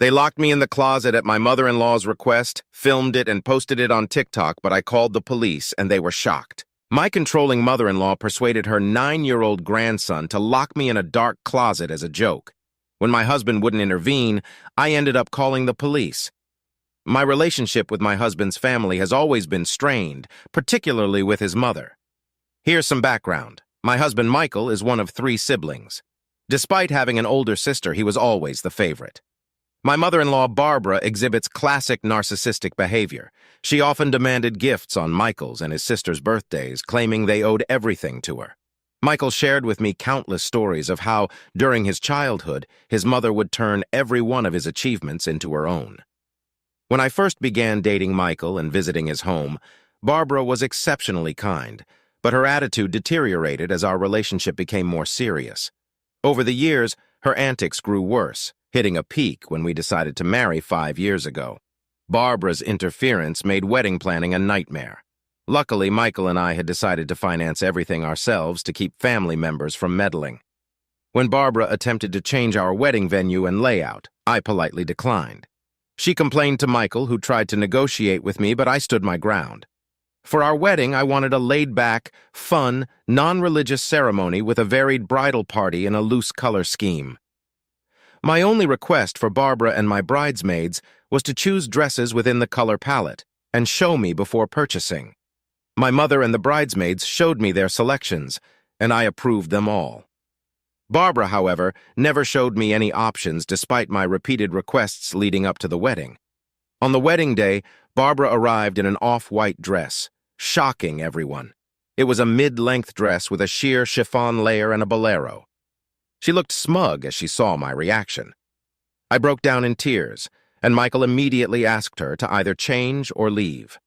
They locked me in the closet at my mother-in-law's request, filmed it, and posted it on TikTok, but I called the police, and they were shocked. My controlling mother-in-law persuaded her 9-year-old grandson to lock me in a dark closet as a joke. When my husband wouldn't intervene, I ended up calling the police. My relationship with my husband's family has always been strained, particularly with his mother. Here's some background. My husband, Michael, is one of 3 siblings. Despite having an older sister, he was always the favorite. My mother-in-law, Barbara, exhibits classic narcissistic behavior. She often demanded gifts on Michael's and his sister's birthdays, claiming they owed everything to her. Michael shared with me countless stories of how, during his childhood, his mother would turn every one of his achievements into her own. When I first began dating Michael and visiting his home, Barbara was exceptionally kind, but her attitude deteriorated as our relationship became more serious. Over the years, her antics grew worse, hitting a peak when we decided to marry 5 years ago. Barbara's interference made wedding planning a nightmare. Luckily, Michael and I had decided to finance everything ourselves to keep family members from meddling. When Barbara attempted to change our wedding venue and layout, I politely declined. She complained to Michael, who tried to negotiate with me, but I stood my ground. For our wedding, I wanted a laid-back, fun, non-religious ceremony with a varied bridal party and a loose color scheme. My only request for Barbara and my bridesmaids was to choose dresses within the color palette and show me before purchasing. My mother and the bridesmaids showed me their selections, and I approved them all. Barbara, however, never showed me any options despite my repeated requests leading up to the wedding. On the wedding day, Barbara arrived in an off-white dress, shocking everyone. It was a mid-length dress with a sheer chiffon layer and a bolero. She looked smug as she saw my reaction. I broke down in tears, and Michael immediately asked her to either change or leave.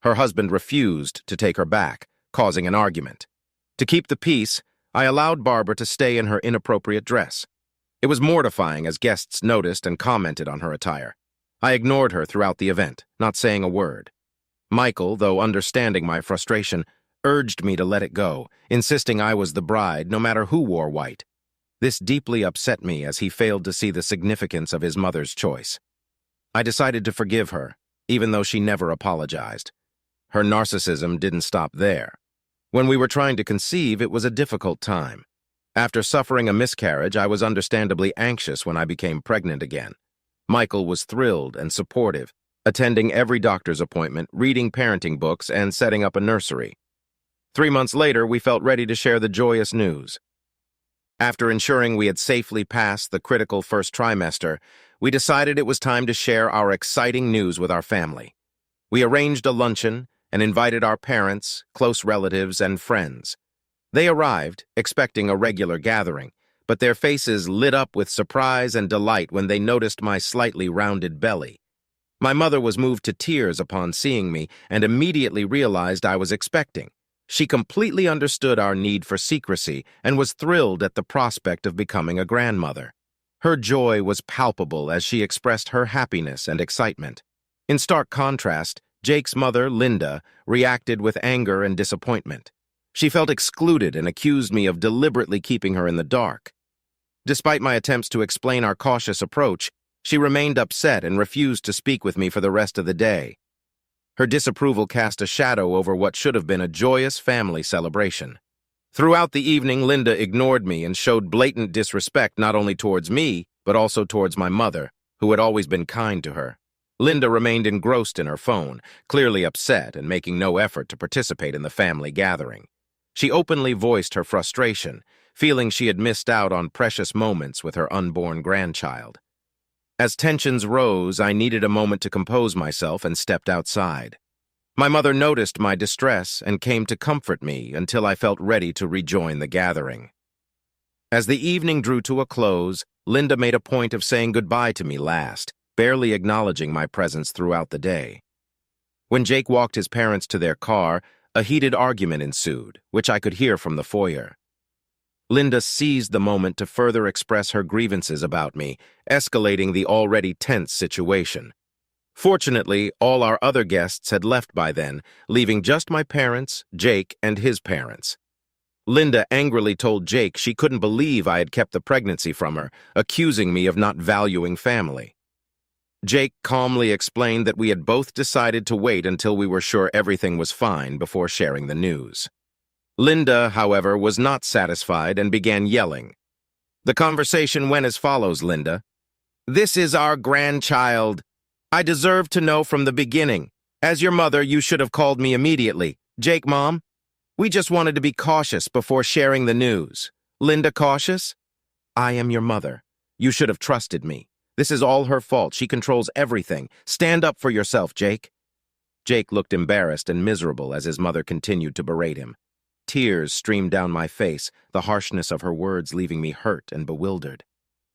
Her husband refused to take her back, causing an argument. To keep the peace, I allowed Barbara to stay in her inappropriate dress. It was mortifying as guests noticed and commented on her attire. I ignored her throughout the event, not saying a word. Michael, though understanding my frustration, urged me to let it go, insisting I was the bride no matter who wore white. This deeply upset me as he failed to see the significance of his mother's choice. I decided to forgive her, even though she never apologized. Her narcissism didn't stop there. When we were trying to conceive, it was a difficult time. After suffering a miscarriage, I was understandably anxious when I became pregnant again. Michael was thrilled and supportive, attending every doctor's appointment, reading parenting books, and setting up a nursery. 3 months later, we felt ready to share the joyous news. After ensuring we had safely passed the critical first trimester, we decided it was time to share our exciting news with our family. We arranged a luncheon and invited our parents, close relatives, and friends. They arrived, expecting a regular gathering, but their faces lit up with surprise and delight when they noticed my slightly rounded belly. My mother was moved to tears upon seeing me and immediately realized I was expecting. She completely understood our need for secrecy and was thrilled at the prospect of becoming a grandmother. Her joy was palpable as she expressed her happiness and excitement. In stark contrast, Jake's mother, Linda, reacted with anger and disappointment. She felt excluded and accused me of deliberately keeping her in the dark. Despite my attempts to explain our cautious approach, she remained upset and refused to speak with me for the rest of the day. Her disapproval cast a shadow over what should have been a joyous family celebration. Throughout the evening, Linda ignored me and showed blatant disrespect not only towards me, but also towards my mother, who had always been kind to her. Linda remained engrossed in her phone, clearly upset and making no effort to participate in the family gathering. She openly voiced her frustration, feeling she had missed out on precious moments with her unborn grandchild. As tensions rose, I needed a moment to compose myself and stepped outside. My mother noticed my distress and came to comfort me until I felt ready to rejoin the gathering. As the evening drew to a close, Linda made a point of saying goodbye to me last, barely acknowledging my presence throughout the day. When Jake walked his parents to their car, a heated argument ensued, which I could hear from the foyer. Linda seized the moment to further express her grievances about me, escalating the already tense situation. Fortunately, all our other guests had left by then, leaving just my parents, Jake, and his parents. Linda angrily told Jake she couldn't believe I had kept the pregnancy from her, accusing me of not valuing family. Jake calmly explained that we had both decided to wait until we were sure everything was fine before sharing the news. Linda, however, was not satisfied and began yelling. The conversation went as follows, Linda. "This is our grandchild. I deserve to know from the beginning. As your mother, you should have called me immediately. Jake, Mom, we just wanted to be cautious before sharing the news. Linda, cautious? I am your mother. You should have trusted me. This is all her fault. She controls everything. Stand up for yourself, Jake." Jake looked embarrassed and miserable as his mother continued to berate him. Tears streamed down my face, the harshness of her words leaving me hurt and bewildered.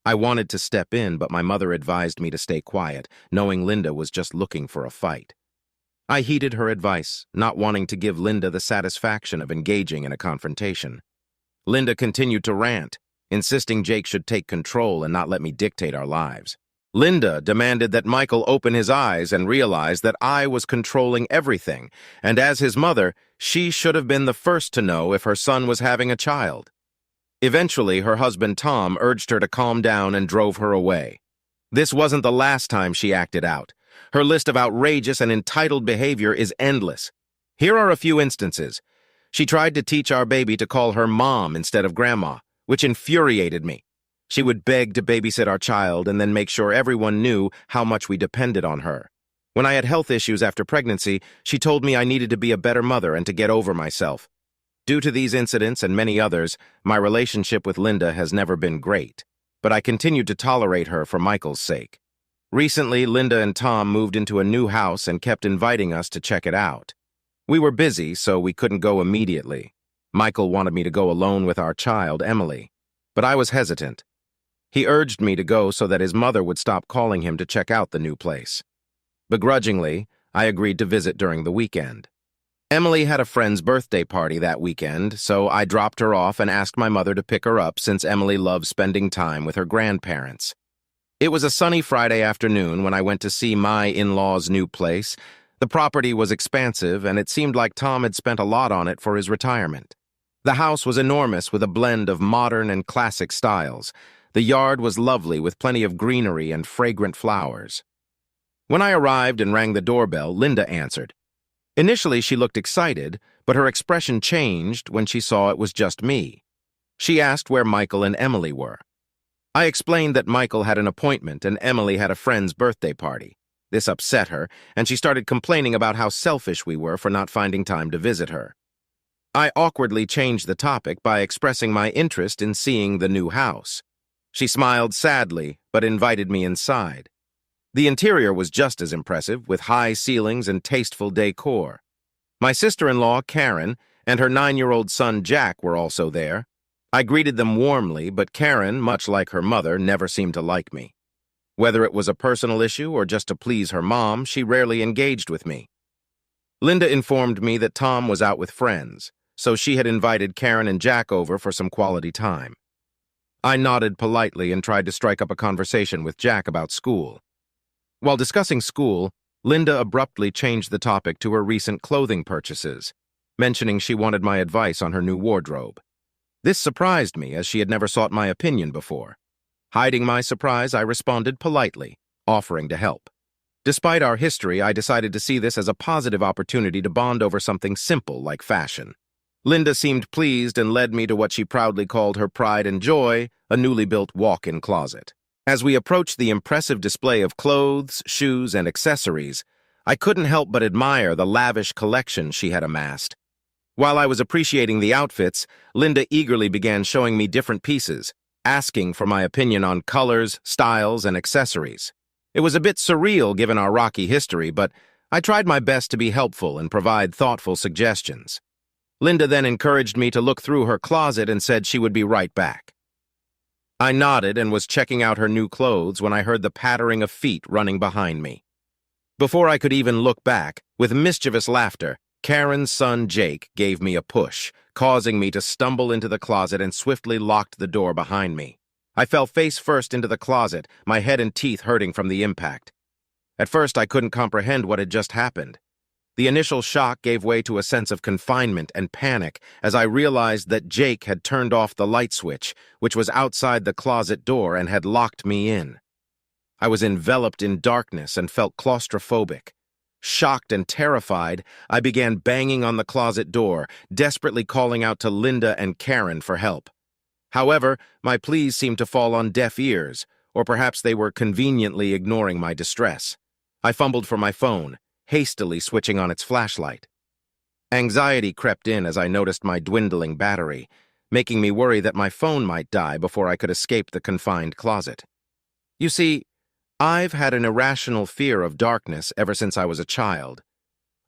I wanted to step in, but my mother advised me to stay quiet, knowing Linda was just looking for a fight. I heeded her advice, not wanting to give Linda the satisfaction of engaging in a confrontation. Linda continued to rant, insisting Jake should take control and not let me dictate our lives. Linda demanded that Michael open his eyes and realize that I was controlling everything, and as his mother, she should have been the first to know if her son was having a child. Eventually, her husband Tom urged her to calm down and drove her away. This wasn't the last time she acted out. Her list of outrageous and entitled behavior is endless. Here are a few instances. She tried to teach our baby to call her mom instead of grandma, which infuriated me. She would beg to babysit our child and then make sure everyone knew how much we depended on her. When I had health issues after pregnancy, she told me I needed to be a better mother and to get over myself. Due to these incidents and many others, my relationship with Linda has never been great, but I continued to tolerate her for Michael's sake. Recently, Linda and Tom moved into a new house and kept inviting us to check it out. We were busy, so we couldn't go immediately. Michael wanted me to go alone with our child, Emily, but I was hesitant. He urged me to go so that his mother would stop calling him to check out the new place. Begrudgingly, I agreed to visit during the weekend. Emily had a friend's birthday party that weekend, so I dropped her off and asked my mother to pick her up since Emily loves spending time with her grandparents. It was a sunny Friday afternoon when I went to see my in-laws' new place. The property was expansive, and it seemed like Tom had spent a lot on it for his retirement. The house was enormous with a blend of modern and classic styles. The yard was lovely with plenty of greenery and fragrant flowers. When I arrived and rang the doorbell, Linda answered. Initially, she looked excited, but her expression changed when she saw it was just me. She asked where Michael and Emily were. I explained that Michael had an appointment and Emily had a friend's birthday party. This upset her, and she started complaining about how selfish we were for not finding time to visit her. I awkwardly changed the topic by expressing my interest in seeing the new house. She smiled sadly, but invited me inside. The interior was just as impressive, with high ceilings and tasteful decor. My sister-in-law, Karen, and her 9-year-old son, Jack, were also there. I greeted them warmly, but Karen, much like her mother, never seemed to like me. Whether it was a personal issue or just to please her mom, she rarely engaged with me. Linda informed me that Tom was out with friends, so she had invited Karen and Jack over for some quality time. I nodded politely and tried to strike up a conversation with Jack about school. While discussing school, Linda abruptly changed the topic to her recent clothing purchases, mentioning she wanted my advice on her new wardrobe. This surprised me, as she had never sought my opinion before. Hiding my surprise, I responded politely, offering to help. Despite our history, I decided to see this as a positive opportunity to bond over something simple like fashion. Linda seemed pleased and led me to what she proudly called her pride and joy, a newly built walk-in closet. As we approached the impressive display of clothes, shoes, and accessories, I couldn't help but admire the lavish collection she had amassed. While I was appreciating the outfits, Linda eagerly began showing me different pieces, asking for my opinion on colors, styles, and accessories. It was a bit surreal given our rocky history, but I tried my best to be helpful and provide thoughtful suggestions. Linda then encouraged me to look through her closet and said she would be right back. I nodded and was checking out her new clothes when I heard the pattering of feet running behind me. Before I could even look back, with mischievous laughter, Karen's son Jake gave me a push, causing me to stumble into the closet and swiftly locked the door behind me. I fell face first into the closet, my head and teeth hurting from the impact. At first, I couldn't comprehend what had just happened. The initial shock gave way to a sense of confinement and panic as I realized that Jake had turned off the light switch, which was outside the closet door, and had locked me in. I was enveloped in darkness and felt claustrophobic. Shocked and terrified, I began banging on the closet door, desperately calling out to Linda and Karen for help. However, my pleas seemed to fall on deaf ears, or perhaps they were conveniently ignoring my distress. I fumbled for my phone, hastily switching on its flashlight. Anxiety crept in as I noticed my dwindling battery, making me worry that my phone might die before I could escape the confined closet. You see, I've had an irrational fear of darkness ever since I was a child.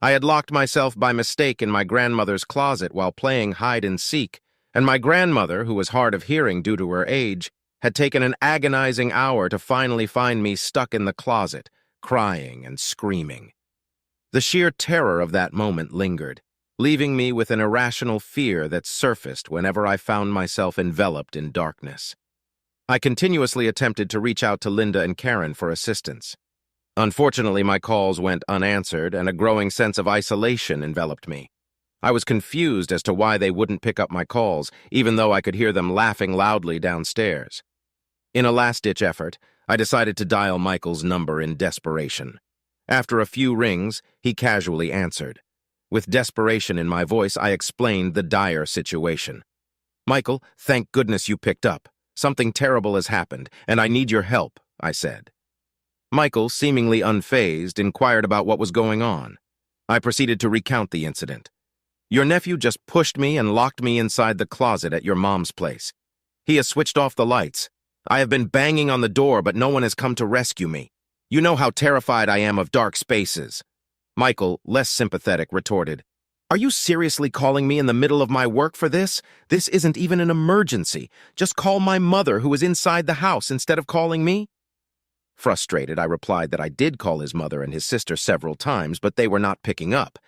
I had locked myself by mistake in my grandmother's closet while playing hide-and-seek, and my grandmother, who was hard of hearing due to her age, had taken an agonizing hour to finally find me stuck in the closet, crying and screaming. The sheer terror of that moment lingered, leaving me with an irrational fear that surfaced whenever I found myself enveloped in darkness. I continuously attempted to reach out to Linda and Karen for assistance. Unfortunately, my calls went unanswered, and a growing sense of isolation enveloped me. I was confused as to why they wouldn't pick up my calls, even though I could hear them laughing loudly downstairs. In a last-ditch effort, I decided to dial Michael's number in desperation. After a few rings, he casually answered. With desperation in my voice, I explained the dire situation. "Michael, thank goodness you picked up. Something terrible has happened, and I need your help," I said. Michael, seemingly unfazed, inquired about what was going on. I proceeded to recount the incident. "Your nephew just pushed me and locked me inside the closet at your mom's place. He has switched off the lights. I have been banging on the door, but no one has come to rescue me. You know how terrified I am of dark spaces." Michael, less sympathetic, retorted, "Are you seriously calling me in the middle of my work for this? This isn't even an emergency. Just call my mother, who is inside the house, instead of calling me." Frustrated, I replied that I did call his mother and his sister several times, but they were not picking up.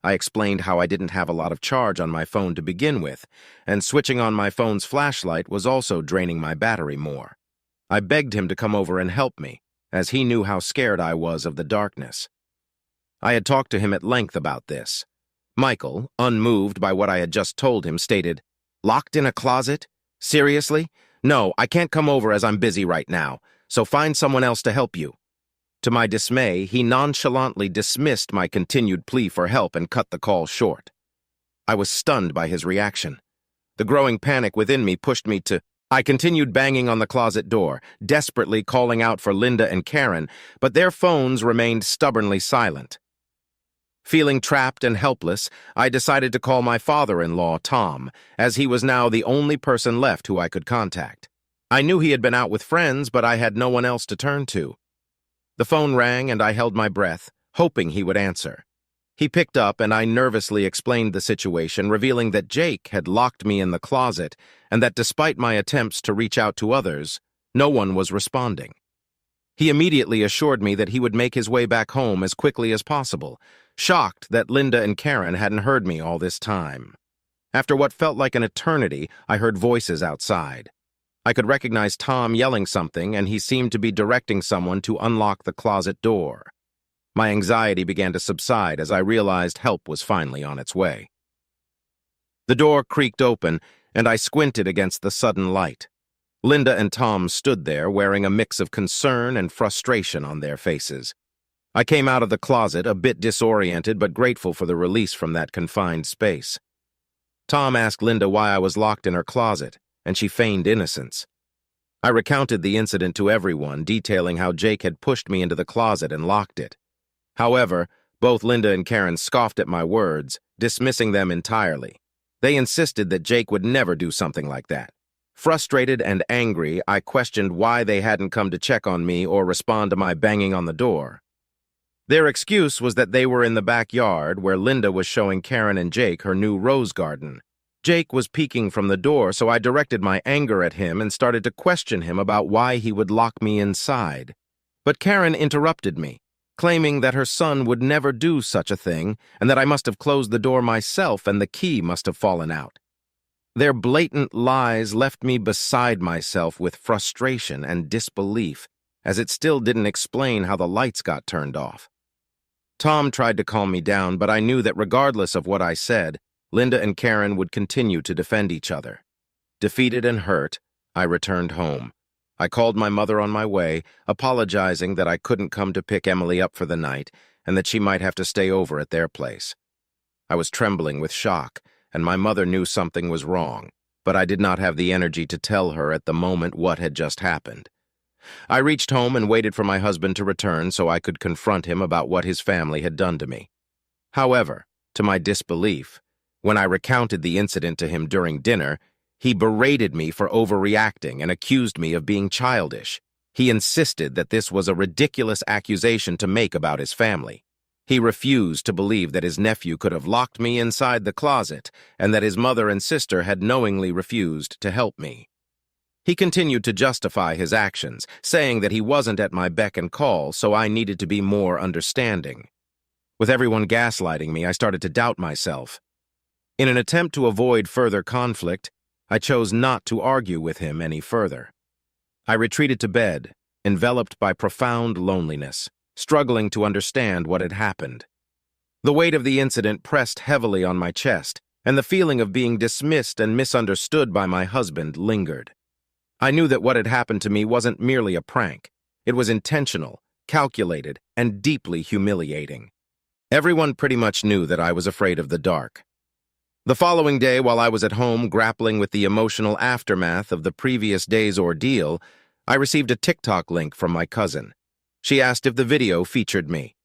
I explained how I didn't have a lot of charge on my phone to begin with, and switching on my phone's flashlight was also draining my battery more. I begged him to come over and help me, as he knew how scared I was of the darkness. I had talked to him at length about this. Michael, unmoved by what I had just told him, stated, "Locked in a closet? Seriously? No, I can't come over as I'm busy right now, so find someone else to help you." To my dismay, he nonchalantly dismissed my continued plea for help and cut the call short. I was stunned by his reaction. The growing panic within me pushed me to... I continued banging on the closet door, desperately calling out for Linda and Karen, but their phones remained stubbornly silent. Feeling trapped and helpless, I decided to call my father-in-law, Tom, as he was now the only person left who I could contact. I knew he had been out with friends, but I had no one else to turn to. The phone rang, and I held my breath, hoping he would answer. He picked up, and I nervously explained the situation, revealing that Jake had locked me in the closet, and that despite my attempts to reach out to others, no one was responding. He immediately assured me that he would make his way back home as quickly as possible, shocked that Linda and Karen hadn't heard me all this time. After what felt like an eternity, I heard voices outside. I could recognize Tom yelling something, and he seemed to be directing someone to unlock the closet door. My anxiety began to subside as I realized help was finally on its way. The door creaked open, and I squinted against the sudden light. Linda and Tom stood there, wearing a mix of concern and frustration on their faces. I came out of the closet, a bit disoriented but grateful for the release from that confined space. Tom asked Linda why I was locked in her closet, and she feigned innocence. I recounted the incident to everyone, detailing how Jake had pushed me into the closet and locked it. However, both Linda and Karen scoffed at my words, dismissing them entirely. They insisted that Jake would never do something like that. Frustrated and angry, I questioned why they hadn't come to check on me or respond to my banging on the door. Their excuse was that they were in the backyard where Linda was showing Karen and Jake her new rose garden. Jake was peeking from the door, so I directed my anger at him and started to question him about why he would lock me inside. But Karen interrupted me, claiming that her son would never do such a thing and that I must have closed the door myself and the key must have fallen out. Their blatant lies left me beside myself with frustration and disbelief, as it still didn't explain how the lights got turned off. Tom tried to calm me down, but I knew that regardless of what I said, Linda and Karen would continue to defend each other. Defeated and hurt, I returned home. I called my mother on my way, apologizing that I couldn't come to pick Emily up for the night and that she might have to stay over at their place. I was trembling with shock, and my mother knew something was wrong, but I did not have the energy to tell her at the moment what had just happened. I reached home and waited for my husband to return so I could confront him about what his family had done to me. However, to my disbelief, when I recounted the incident to him during dinner, he berated me for overreacting and accused me of being childish. He insisted that this was a ridiculous accusation to make about his family. He refused to believe that his nephew could have locked me inside the closet and that his mother and sister had knowingly refused to help me. He continued to justify his actions, saying that he wasn't at my beck and call, so I needed to be more understanding. With everyone gaslighting me, I started to doubt myself. In an attempt to avoid further conflict, I chose not to argue with him any further. I retreated to bed, enveloped by profound loneliness, struggling to understand what had happened. The weight of the incident pressed heavily on my chest, and the feeling of being dismissed and misunderstood by my husband lingered. I knew that what had happened to me wasn't merely a prank. It was intentional, calculated, and deeply humiliating. Everyone pretty much knew that I was afraid of the dark. The following day, while I was at home grappling with the emotional aftermath of the previous day's ordeal, I received a TikTok link from my cousin. She asked if the video featured me.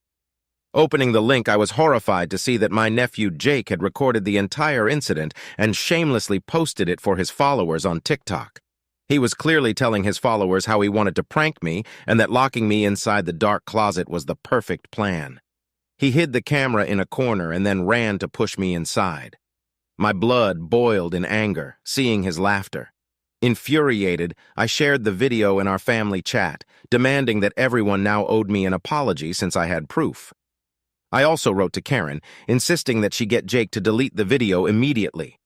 Opening the link, I was horrified to see that my nephew Jake had recorded the entire incident and shamelessly posted it for his followers on TikTok. He was clearly telling his followers how he wanted to prank me and that locking me inside the dark closet was the perfect plan. He hid the camera in a corner and then ran to push me inside. My blood boiled in anger, seeing his laughter. Infuriated, I shared the video in our family chat, demanding that everyone now owed me an apology since I had proof. I also wrote to Karen, insisting that she get Jake to delete the video immediately.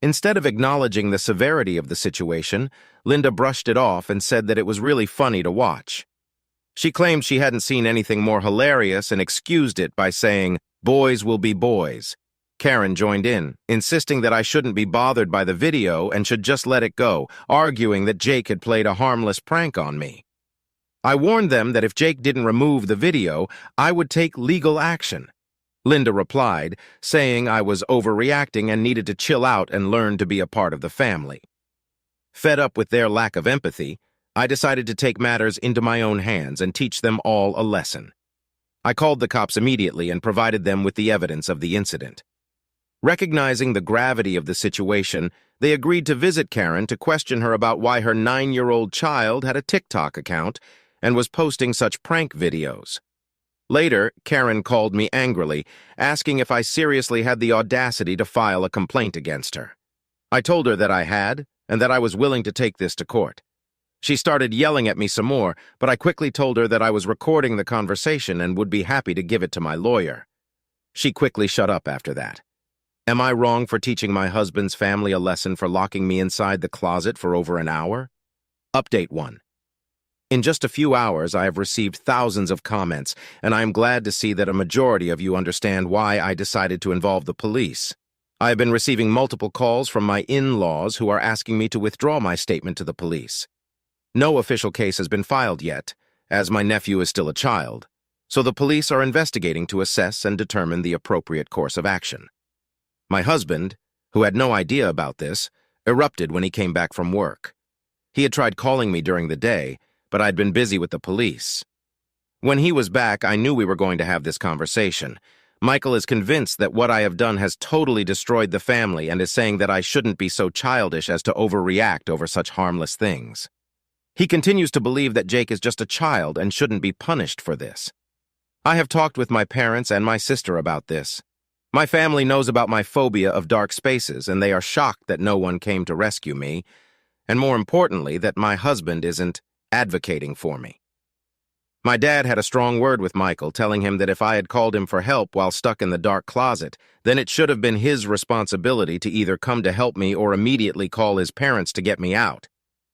Instead of acknowledging the severity of the situation, Linda brushed it off and said that it was really funny to watch. She claimed she hadn't seen anything more hilarious and excused it by saying, "Boys will be boys." Karen joined in, insisting that I shouldn't be bothered by the video and should just let it go, arguing that Jake had played a harmless prank on me. I warned them that if Jake didn't remove the video, I would take legal action. Linda replied, saying I was overreacting and needed to chill out and learn to be a part of the family. Fed up with their lack of empathy, I decided to take matters into my own hands and teach them all a lesson. I called the cops immediately and provided them with the evidence of the incident. Recognizing the gravity of the situation, they agreed to visit Karen to question her about why her 9-year-old child had a TikTok account and was posting such prank videos. Later, Karen called me angrily, asking if I seriously had the audacity to file a complaint against her. I told her that I had, and that I was willing to take this to court. She started yelling at me some more, but I quickly told her that I was recording the conversation and would be happy to give it to my lawyer. She quickly shut up after that. Am I wrong for teaching my husband's family a lesson for locking me inside the closet for over an hour? Update 1. In just a few hours, I have received thousands of comments, and I am glad to see that a majority of you understand why I decided to involve the police. I have been receiving multiple calls from my in-laws who are asking me to withdraw my statement to the police. No official case has been filed yet, as my nephew is still a child, so the police are investigating to assess and determine the appropriate course of action. My husband, who had no idea about this, erupted when he came back from work. He had tried calling me during the day, but I'd been busy with the police. When he was back, I knew we were going to have this conversation. Michael is convinced that what I have done has totally destroyed the family and is saying that I shouldn't be so childish as to overreact over such harmless things. He continues to believe that Jake is just a child and shouldn't be punished for this. I have talked with my parents and my sister about this. My family knows about my phobia of dark spaces, and they are shocked that no one came to rescue me, and more importantly, that my husband isn't advocating for me. My dad had a strong word with Michael, telling him that if I had called him for help while stuck in the dark closet, then it should have been his responsibility to either come to help me or immediately call his parents to get me out.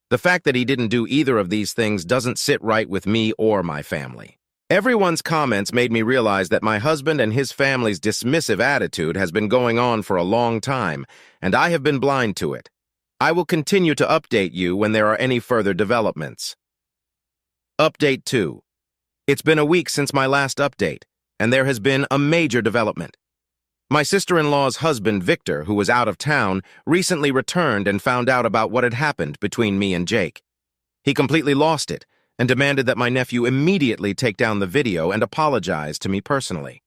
The fact that he didn't do either of these things doesn't sit right with me or my family. Everyone's comments made me realize that my husband and his family's dismissive attitude has been going on for a long time, and I have been blind to it. I will continue to update you when there are any further developments. Update 2. It's been a week since my last update, and there has been a major development. My sister-in-law's husband, Victor, who was out of town, recently returned and found out about what had happened between me and Jake. He completely lost it and demanded that my nephew immediately take down the video and apologize to me personally.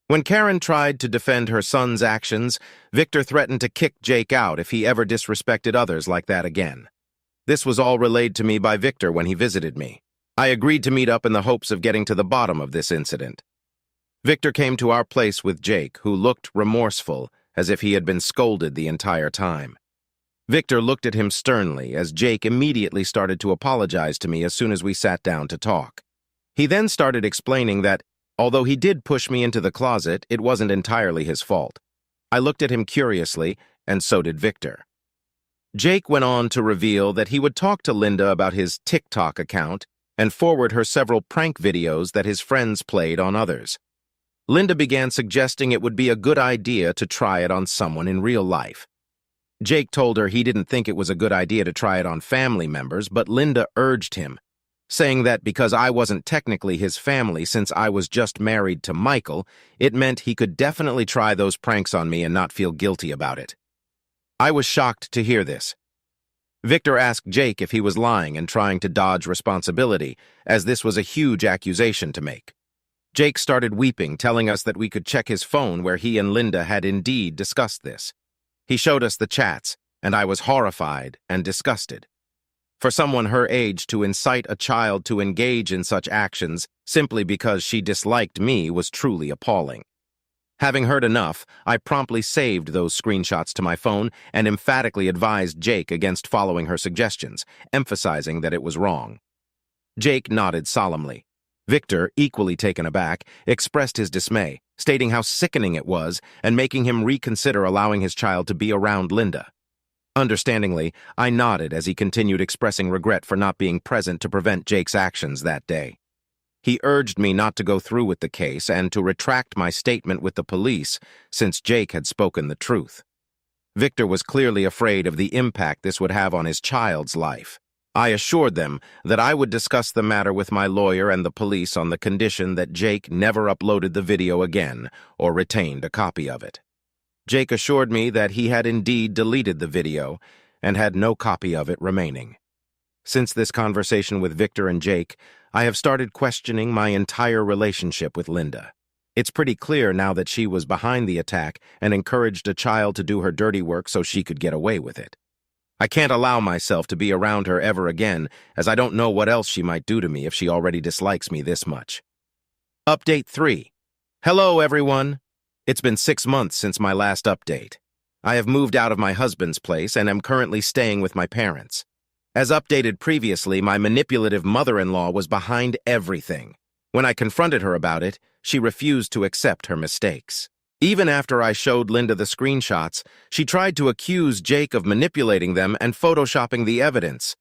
When Karen tried to defend her son's actions, Victor threatened to kick Jake out if he ever disrespected others like that again. This was all relayed to me by Victor when he visited me. I agreed to meet up in the hopes of getting to the bottom of this incident. Victor came to our place with Jake, who looked remorseful, as if he had been scolded the entire time. Victor looked at him sternly as Jake immediately started to apologize to me as soon as we sat down to talk. He then started explaining that, although he did push me into the closet, it wasn't entirely his fault. I looked at him curiously, and so did Victor. Jake went on to reveal that he would talk to Linda about his TikTok account and forward her several prank videos that his friends played on others. Linda began suggesting it would be a good idea to try it on someone in real life. Jake told her he didn't think it was a good idea to try it on family members, but Linda urged him, saying that because I wasn't technically his family since I was just married to Michael, it meant he could definitely try those pranks on me and not feel guilty about it. I was shocked to hear this. Victor asked Jake if he was lying and trying to dodge responsibility, as this was a huge accusation to make. Jake started weeping, telling us that we could check his phone where he and Linda had indeed discussed this. He showed us the chats, and I was horrified and disgusted. For someone her age to incite a child to engage in such actions simply because she disliked me was truly appalling. Having heard enough, I promptly saved those screenshots to my phone and emphatically advised Jake against following her suggestions, emphasizing that it was wrong. Jake nodded solemnly. Victor, equally taken aback, expressed his dismay, stating how sickening it was and making him reconsider allowing his child to be around Linda. Understandingly, I nodded as he continued expressing regret for not being present to prevent Jake's actions that day. He urged me not to go through with the case and to retract my statement with the police since Jake had spoken the truth. Victor was clearly afraid of the impact this would have on his child's life. I assured them that I would discuss the matter with my lawyer and the police on the condition that Jake never uploaded the video again or retained a copy of it. Jake assured me that he had indeed deleted the video and had no copy of it remaining. Since this conversation with Victor and Jake, I have started questioning my entire relationship with Linda. It's pretty clear now that she was behind the attack and encouraged a child to do her dirty work so she could get away with it. I can't allow myself to be around her ever again, as I don't know what else she might do to me if she already dislikes me this much. Update 3. Hello, everyone. It's been 6 months since my last update. I have moved out of my husband's place and am currently staying with my parents. As updated previously, my manipulative mother-in-law was behind everything. When I confronted her about it, she refused to accept her mistakes. Even after I showed Linda the screenshots, she tried to accuse Jake of manipulating them and photoshopping the evidence.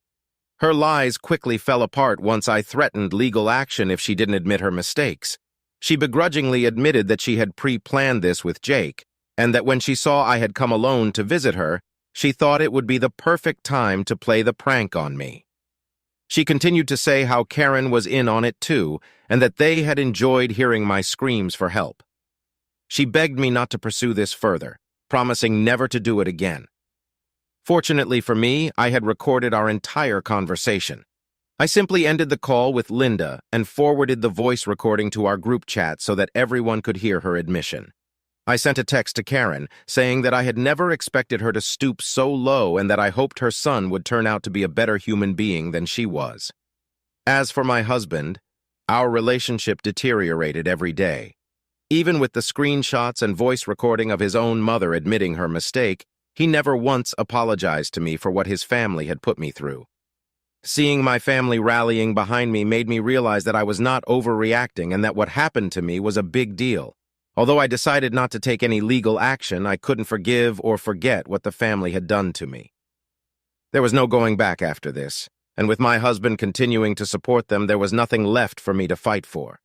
Her lies quickly fell apart once I threatened legal action if she didn't admit her mistakes. She begrudgingly admitted that she had pre-planned this with Jake, and that when she saw I had come alone to visit her, she thought it would be the perfect time to play the prank on me. She continued to say how Karen was in on it too, and that they had enjoyed hearing my screams for help. She begged me not to pursue this further, promising never to do it again. Fortunately for me, I had recorded our entire conversation. I simply ended the call with Linda and forwarded the voice recording to our group chat so that everyone could hear her admission. I sent a text to Karen saying that I had never expected her to stoop so low and that I hoped her son would turn out to be a better human being than she was. As for my husband, our relationship deteriorated every day. Even with the screenshots and voice recording of his own mother admitting her mistake, he never once apologized to me for what his family had put me through. Seeing my family rallying behind me made me realize that I was not overreacting and that what happened to me was a big deal. Although I decided not to take any legal action, I couldn't forgive or forget what the family had done to me. There was no going back after this, and with my husband continuing to support them, there was nothing left for me to fight for.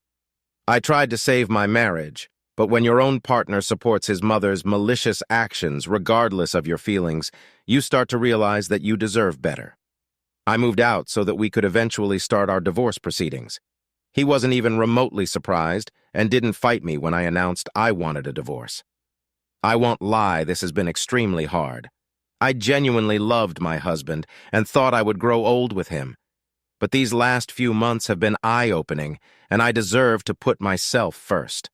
I tried to save my marriage, But when your own partner supports his mother's malicious actions, regardless of your feelings, you start to realize that you deserve better. I moved out so that we could eventually start our divorce proceedings. He wasn't even remotely surprised and didn't fight me when I announced I wanted a divorce. I won't lie, this has been extremely hard. I genuinely loved my husband and thought I would grow old with him. But these last few months have been eye-opening, and I deserve to put myself first.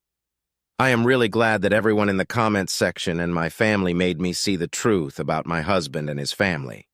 I am really glad that everyone in the comments section and my family made me see the truth about my husband and his family.